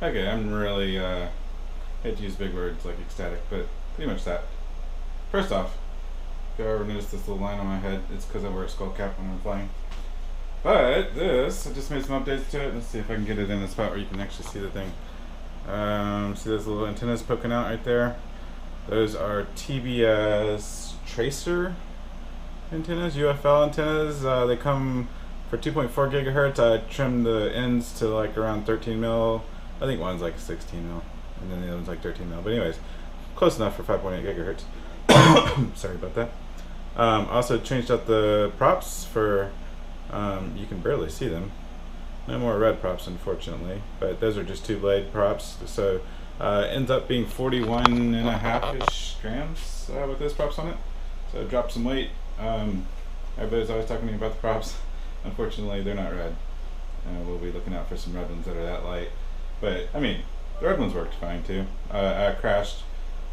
Okay, I'm really, hate to use big words like ecstatic, but pretty much that. First off, if you ever noticed this little line on my head, it's because I wear a skull cap when I'm flying. But this, I just made some updates to it. Let's see if I can get it in a spot where you can actually see the thing. See those little antennas poking out right there? Those are TBS tracer antennas, UFL antennas. They come for 2.4 gigahertz. I trimmed the ends to like around 13 mil. I think one's like 16 mil, and then the other one's like 13 mil. But anyways, close enough for 5.8 gigahertz. Sorry about that. Also changed out the props for, you can barely see them. No more red props, unfortunately, but those are just two blade props. So ends up being 41.5-ish grams with those props on it. So dropped some weight. Everybody's always talking to me about the props. Unfortunately, they're not red. We'll be looking out for some red ones that are that light. But I mean, the red ones worked fine too. I crashed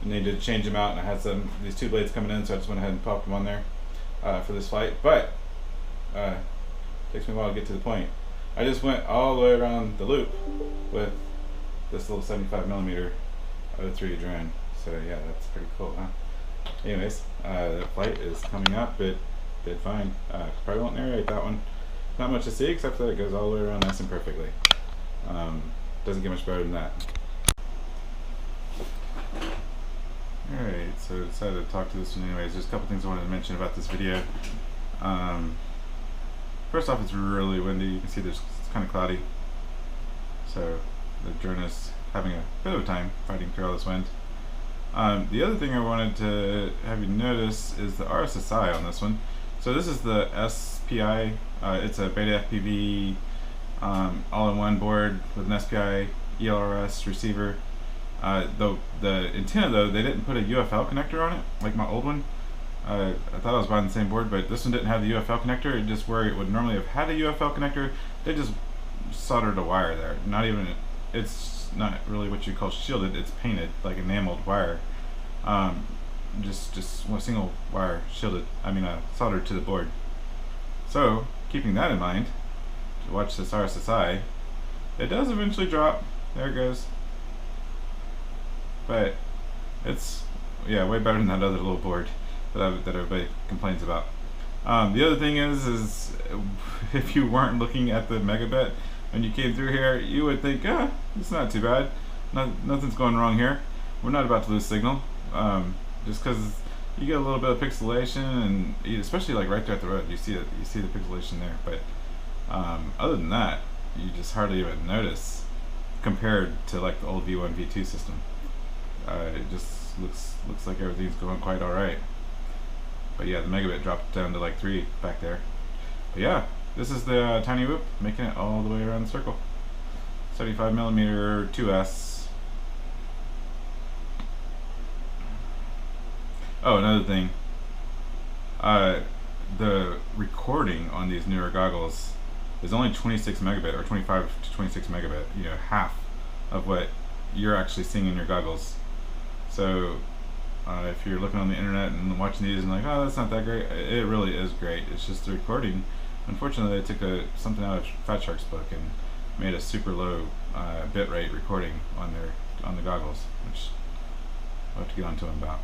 and needed to change them out, and I had these two blades coming in, so I just went ahead and popped them on there for this flight. But takes me a while to get to the point. I just went all the way around the loop with this little 75mm O3 drone. So yeah, that's pretty cool, huh? Anyways, that flight is coming up. It did fine. Probably won't narrate that one. Not much to see except that it goes all the way around nice and perfectly. Doesn't get much better than that. Alright, so I decided to talk to this one anyways. There's a couple things I wanted to mention about this video. First off, it's really windy. You can see it's kind of cloudy. So the drone is having a bit of a time fighting through all this wind. The other thing I wanted to have you notice is the RSSI on this one. So this is the SPI. It's a Beta FPV all-in-one board with an SPI ELRS receiver. The antenna though, they didn't put a UFL connector on it like my old one. I thought I was buying the same board, but this one didn't have the UFL connector. It just where it would normally have had a UFL connector, they just soldered a wire there. Not even, it's not really what you call shielded. It's painted like enameled wire. Just one single wire shielded. Soldered to the board. So keeping that in mind, to watch this RSSI, it does eventually drop. There it goes. But it's way better than that other little board that everybody complains about. The other thing is if you weren't looking at the megabit when you came through here, you would think, it's not too bad. Nothing's going wrong here. We're not about to lose signal. Just because you get a little bit of pixelation, and especially like right there at the road, you see the pixelation there. But other than that, you just hardly even notice compared to like the old V1, V2 system. It just looks like everything's going quite all right. But yeah, the megabit dropped down to like 3 back there. But yeah, this is the tiny whoop making it all the way around the circle. 75mm 2S. Oh, another thing. The recording on these newer goggles is only 26 megabit or 25 to 26 megabit. You know, half of what you're actually seeing in your goggles. So if you're looking on the internet and watching these and like, oh, that's not that great, it really is great. It's just the recording. Unfortunately, they took something out of Fat Shark's book and made a super low bit rate recording on the goggles, which I'll have to get on to them about.